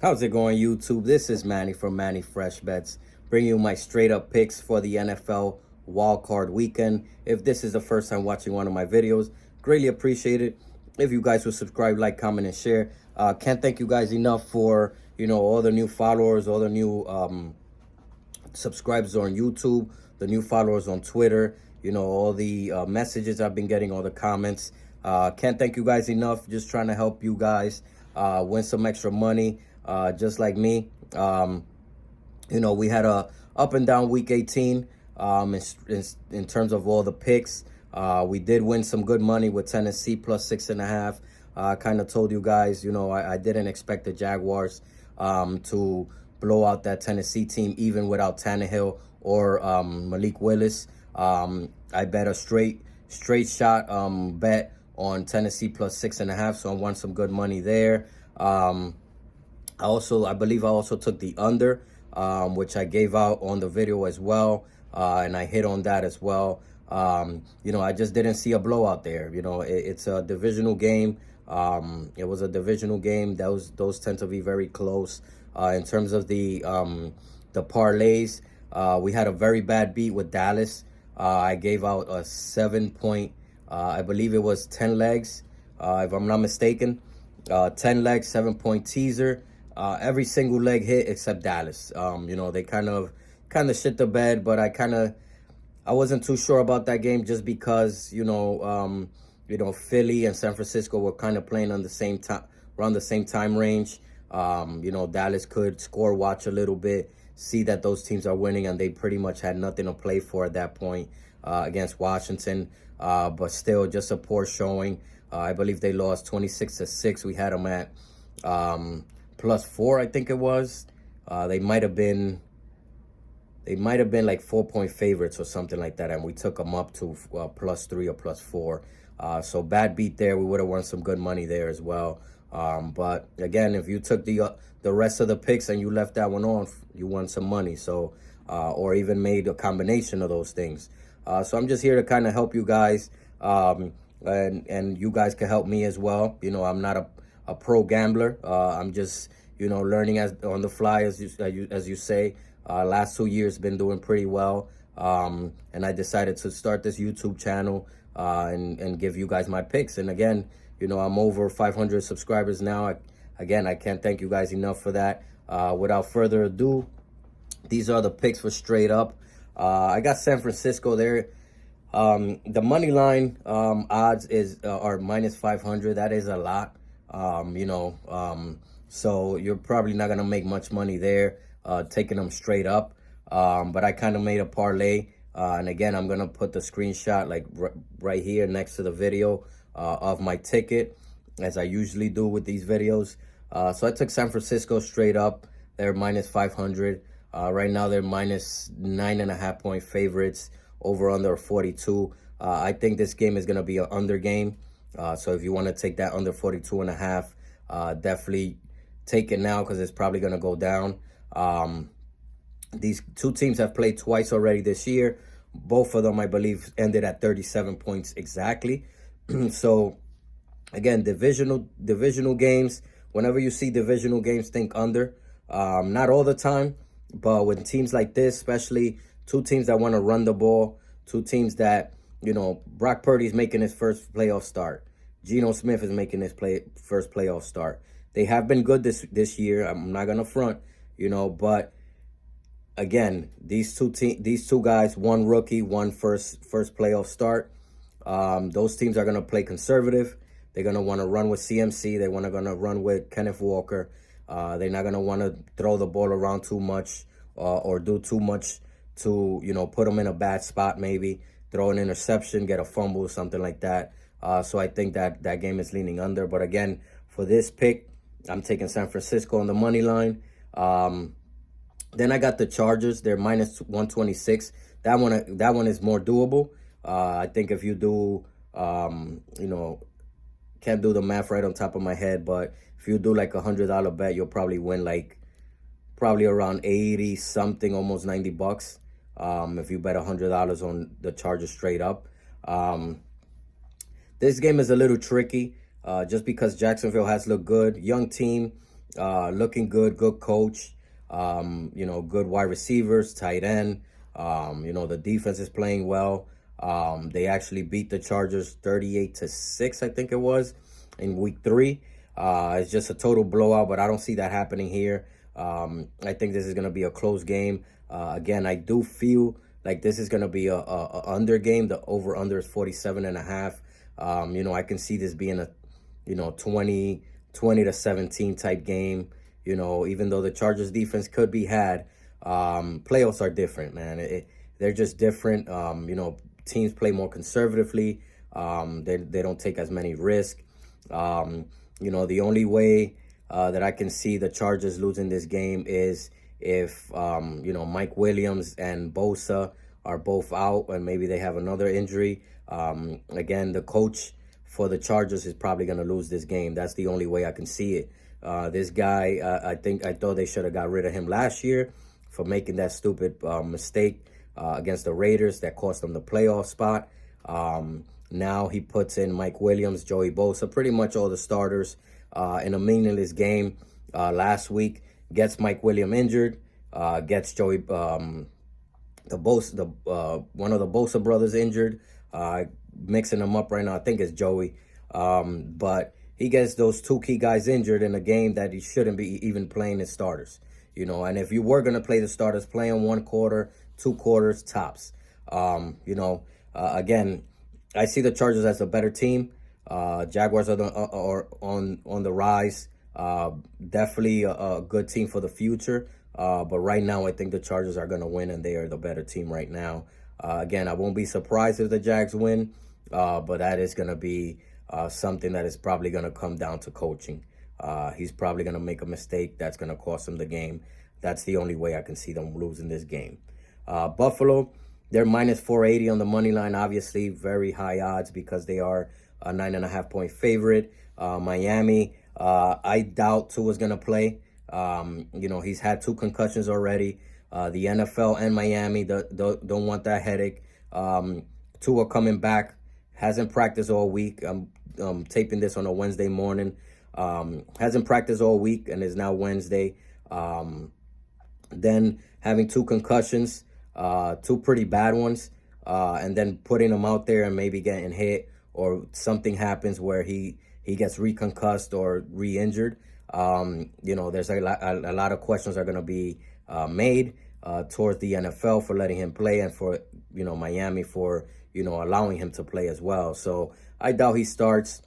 How's it going, YouTube? This is Manny from Manny Fresh Bets, bringing you my straight up picks for the NFL wildcard weekend. If this is the first time watching one of my videos, greatly appreciate it. If you guys would subscribe, like, comment, and share. Can't thank you guys enough for all the new followers, all the new subscribers on YouTube, the new followers on Twitter. All the messages I've been getting, all the comments. Can't thank you guys enough. Just trying to help you guys win some extra money. Just like me. We had a up and down week 18 in terms of all the picks. We did win some good money with Tennessee plus 6.5. I kind of told you guys, I didn't expect the Jaguars to blow out that Tennessee team even without Tannehill or Malik Willis. I bet a straight shot bet on Tennessee plus 6.5, so I won some good money there. I believe I also took the under, which I gave out on the video as well, and I hit on that as well. I just didn't see a blowout there. It's a divisional game. It was a divisional game. Those tend to be very close. In terms of the parlays, we had a very bad beat with Dallas. I gave out a 7 point, I believe it was 10 legs, if I'm not mistaken. 10 legs, 7 point teaser. Every single leg hit except Dallas. They kind of shit the bed, but I wasn't too sure about that game just because Philly and San Francisco were kind of playing on the same time, around the same time range. Dallas could score watch a little bit, see that those teams are winning, and they pretty much had nothing to play for at that point against Washington. But still, just a poor showing. I believe they lost 26-6. We had them at +4, I think it was. They might have been like 4 point favorites or something like that, and we took them up to +3 or +4. So bad beat there. We would have won some good money there as well. But again, if you took the rest of the picks and you left that one off, you won some money. So or even made a combination of those things. So I'm just here to kind of help you guys, and you guys can help me as well. I'm not a pro gambler. I'm just learning on the fly, as you say. Last 2 years been doing pretty well, and I decided to start this YouTube channel and give you guys my picks. And again, I'm over 500 subscribers now. I can't thank you guys enough for that. Without further ado, these are the picks for straight up. I got San Francisco there. The money line odds are -500. That is a lot. So you're probably not gonna make much money there taking them straight up. But I kind of made a parlay, and again, I'm gonna put the screenshot like right here next to the video of my ticket, as I usually do with these videos. So I took San Francisco straight up. They're -500. Right now they're -9.5 point favorites. Over under 42. I think this game is going to be an under game. So if you want to take that under 42.5, definitely take it now, because it's probably going to go down. These two teams have played twice already this year. Both of them, I believe, ended at 37 points exactly. So again, divisional games. Whenever you see divisional games, think under. Not all the time, but with teams like this, especially two teams that want to run the ball, two teams that, Brock Purdy's making his first playoff start. Geno Smith is making his first playoff start. They have been good this year. I'm not gonna front, but again, these two guys, one rookie, one first playoff start. Those teams are gonna play conservative. They're gonna want to run with CMC. They're gonna run with Kenneth Walker. They're not gonna want to throw the ball around too much or do too much to put them in a bad spot. Maybe throw an interception, get a fumble, something like that. So I think that game is leaning under. But again, for this pick, I'm taking San Francisco on the money line. Then I got the Chargers. They're -126. That one is more doable. I think if you do, can't do the math right on top of my head, but if you do like $100 bet, you'll probably win probably around 80 something, almost $90. If you bet $100 on the Chargers straight up. This game is a little tricky just because Jacksonville has looked good. Young team. looking good, good coach, good wide receivers, tight end. The defense is playing well. They actually beat the Chargers 38-6, I think it was, in week 3. It's just a total blowout, but I don't see that happening here. I think this is going to be a close game. Again, I do feel like this is going to be a under game. The over-under is 47.5. I can see this being a, 20-17 type game. Even though the Chargers defense could be had, playoffs are different, man. They're just different. Teams play more conservatively. They don't take as many risks. The only way that I can see the Chargers losing this game is if, Mike Williams and Bosa are both out and maybe they have another injury. Again, the coach for the Chargers is probably going to lose this game. That's the only way I can see it. This guy, I thought they should have got rid of him last year for making that stupid mistake against the Raiders that cost them the playoff spot. Now he puts in Mike Williams, Joey Bosa, pretty much all the starters in a meaningless game last week. Gets Mike Williams injured, gets Joey, one of the Bosa brothers injured, mixing them up right now. I think it's Joey, but he gets those 2 key guys injured in a game that he shouldn't be even playing as starters. And if you were going to play the starters, play in 1 quarter, 2 quarters, tops. Again, I see the Chargers as a better team. Jaguars are on the rise. Definitely a good team for the future. But right now, I think the Chargers are going to win, and they are the better team right now. Again, I won't be surprised if the Jags win, but that is going to be something that is probably going to come down to coaching. He's probably going to make a mistake that's going to cost him the game. That's the only way I can see them losing this game. Buffalo, they're minus 480 on the money line. Obviously, very high odds because they are a 9.5-point favorite. Miami, I doubt Tua's going to play. He's had 2 concussions already. The NFL and Miami don't want that headache. Tua coming back, hasn't practiced all week. I'm taping this on a Wednesday morning. Hasn't practiced all week and is now Wednesday. Then having 2 concussions, 2 pretty bad ones, and then putting him out there and maybe getting hit or something happens where he gets reconcussed or re-injured. There's a lot of questions are going to be made towards the NFL for letting him play and for, Miami for, allowing him to play as well. So I doubt he starts.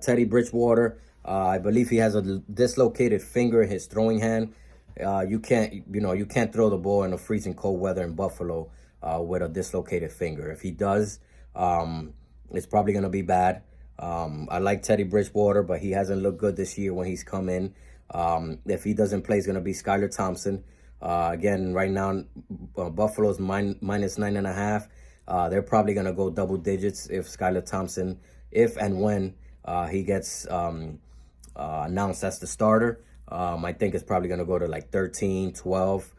Teddy Bridgewater, I believe he has a dislocated finger in his throwing hand. You can't throw the ball in a freezing cold weather in Buffalo with a dislocated finger. If he does, it's probably going to be bad. I like Teddy Bridgewater, but he hasn't looked good this year when he's come in. If he doesn't play, it's going to be Skylar Thompson. Again, right now, Buffalo's minus 9.5. They're probably going to go double digits if Skylar Thompson, if and when he gets announced as the starter. I think it's probably going to go to like 13, 12,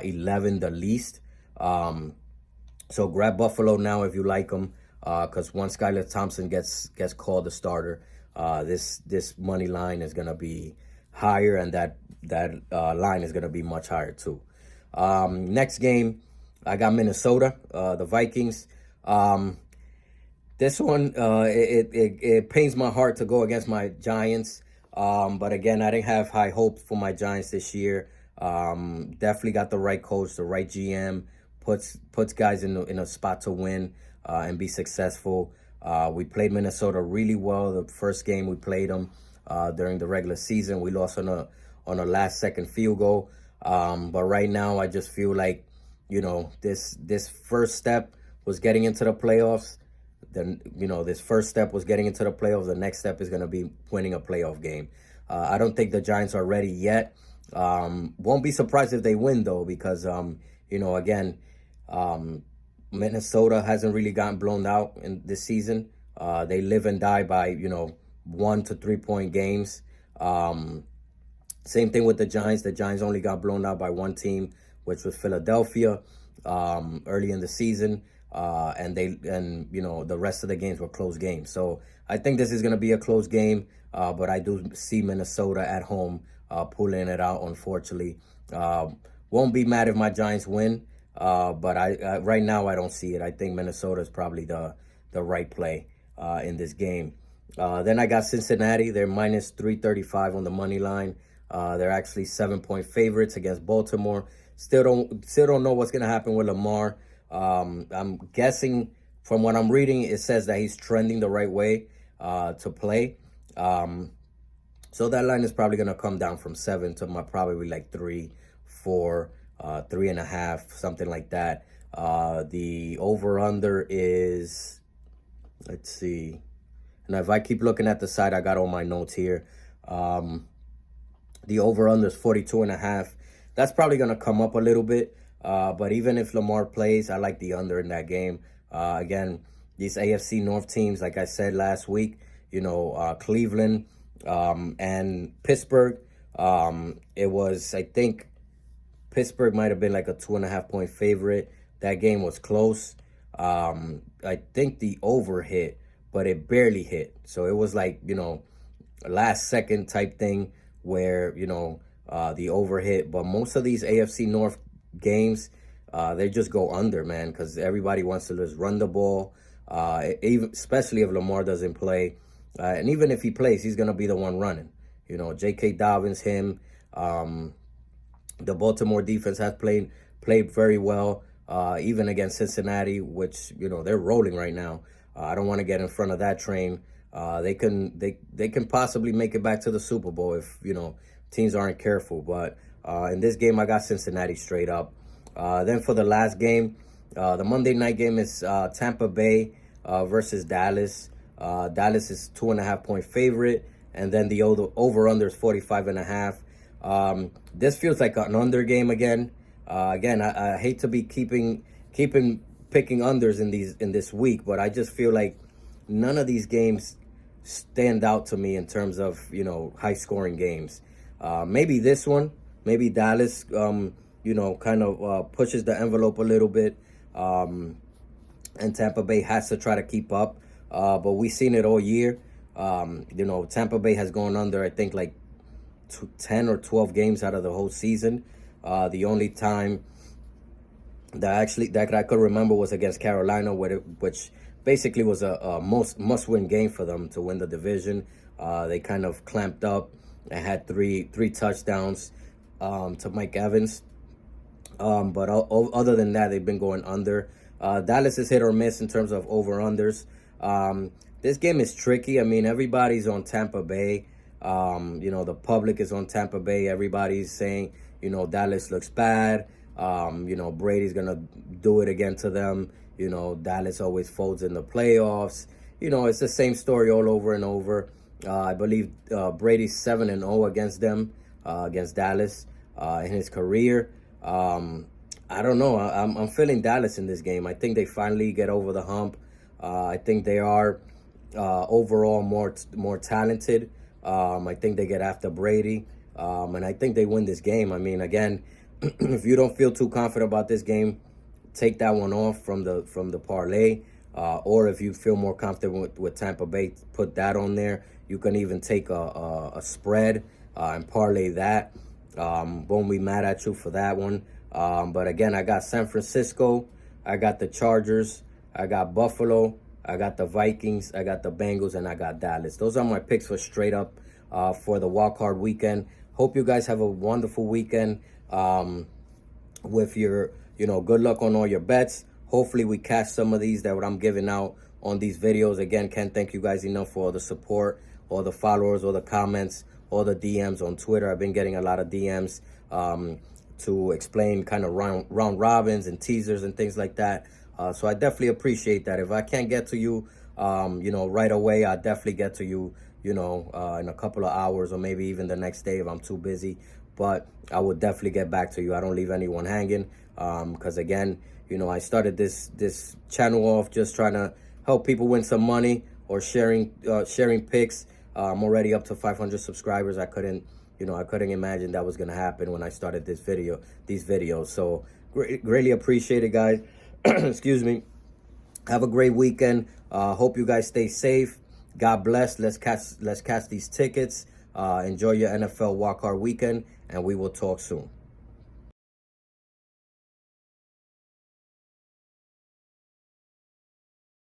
11, the least. So grab Buffalo now if you like them, because once Skylar Thompson gets called the starter, this money line is going to be higher, and that line is going to be much higher too. Next game, I got Minnesota, the Vikings. This one, it pains my heart to go against my Giants. But again, I didn't have high hopes for my Giants this year. Definitely got the right coach, the right GM, puts guys in a spot to win and be successful. We played Minnesota really well. The first game we played them during the regular season, we lost on a last-second field goal. But right now, I just feel like, this first step was getting into the playoffs. Then, this first step was getting into the playoffs. The next step is going to be winning a playoff game. I don't think the Giants are ready yet. Won't be surprised if they win, though, because, again, Minnesota hasn't really gotten blown out in this season. They live and die by, 1 to 3 point games. Same thing with the Giants. The Giants only got blown out by one team, which was Philadelphia, early in the season. And the rest of the games were close games. So I think this is going to be a close game, but I do see Minnesota at home pulling it out, unfortunately. Won't be mad if my Giants win, but I right now I don't see it. I think Minnesota is probably the right play in this game. Then I got Cincinnati. They're minus 335 on the money line. They're actually 7-point favorites against Baltimore. Still don't know what's gonna happen with Lamar. I'm guessing from what I'm reading, it says that he's trending the right way to play. So that line is probably gonna come down from 7 to probably like 3, 4, 3.5, something like that. The over under is, let's see. Now, if I keep looking at the side, I got all my notes here. The over-under is 42.5. That's probably going to come up a little bit. But even if Lamar plays, I like the under in that game. Again, these AFC North teams, like I said last week, Cleveland and Pittsburgh. It was, I think, Pittsburgh might have been like a 2.5-point favorite. That game was close. I think the over hit, but it barely hit. So it was like, a last second type thing where, the over hit. But most of these AFC North games, they just go under, man, because everybody wants to just run the ball, especially if Lamar doesn't play. And even if he plays, he's going to be the one running. J.K. Dobbins, him. The Baltimore defense has played very well, even against Cincinnati, which, they're rolling right now. I don't want to get in front of that train. They can possibly make it back to the Super Bowl if, teams aren't careful. But in this game, I got Cincinnati straight up. Then for the last game, the Monday night game is Tampa Bay versus Dallas. Dallas is 2.5-point favorite. And then the over-under is 45.5. This feels like an under game again. Again, I hate to be picking unders in this week, but I just feel like none of these games stand out to me in terms of high scoring games. Maybe this one, maybe Dallas, kind of pushes the envelope a little bit, and Tampa Bay has to try to keep up. But we've seen it all year. Tampa Bay has gone under, I think, like 10 or 12 games out of the whole season. The only time that I could remember was against Carolina, which basically was a must-win game for them to win the division. They kind of clamped up and had three touchdowns to Mike Evans. But other than that, they've been going under. Dallas is hit or miss in terms of over-unders. This game is tricky. I mean, everybody's on Tampa Bay. The public is on Tampa Bay. Everybody's saying, Dallas looks bad. Brady's going to do it again to them. Dallas always folds in the playoffs. It's the same story all over and over. I believe Brady's 7-0 against them, against Dallas in his career. I don't know. I'm feeling Dallas in this game. I think they finally get over the hump. I think they are overall more talented. I think they get after Brady, and I think they win this game. I mean, again, if you don't feel too confident about this game, take that one off from the parlay. Or if you feel more confident with Tampa Bay, put that on there. You can even take a spread and parlay that. Won't be mad at you for that one. But again, I got San Francisco, I got the Chargers, I got Buffalo, I got the Vikings, I got the Bengals, and I got Dallas. Those are my picks for straight up for the wild card weekend. Hope you guys have a wonderful weekend with your, good luck on all your bets. Hopefully we catch some of these that I'm giving out on these videos. Again, can't thank you guys enough for all the support, all the followers, all the comments, all the DMs on Twitter. I've been getting a lot of DMs to explain kind of round robins and teasers and things like that. So I definitely appreciate that. If I can't get to you, right away, I'll definitely get to you, in a couple of hours or maybe even the next day if I'm too busy. But I will definitely get back to you. I don't leave anyone hanging because, again, I started this channel off just trying to help people win some money or sharing picks. I'm already up to 500 subscribers. I couldn't imagine that was going to happen when I started these videos. So greatly appreciate it, guys. Excuse me. Have a great weekend. Hope you guys stay safe. God bless. Let's catch these tickets. Enjoy your NFL Walk Hard weekend, and we will talk soon.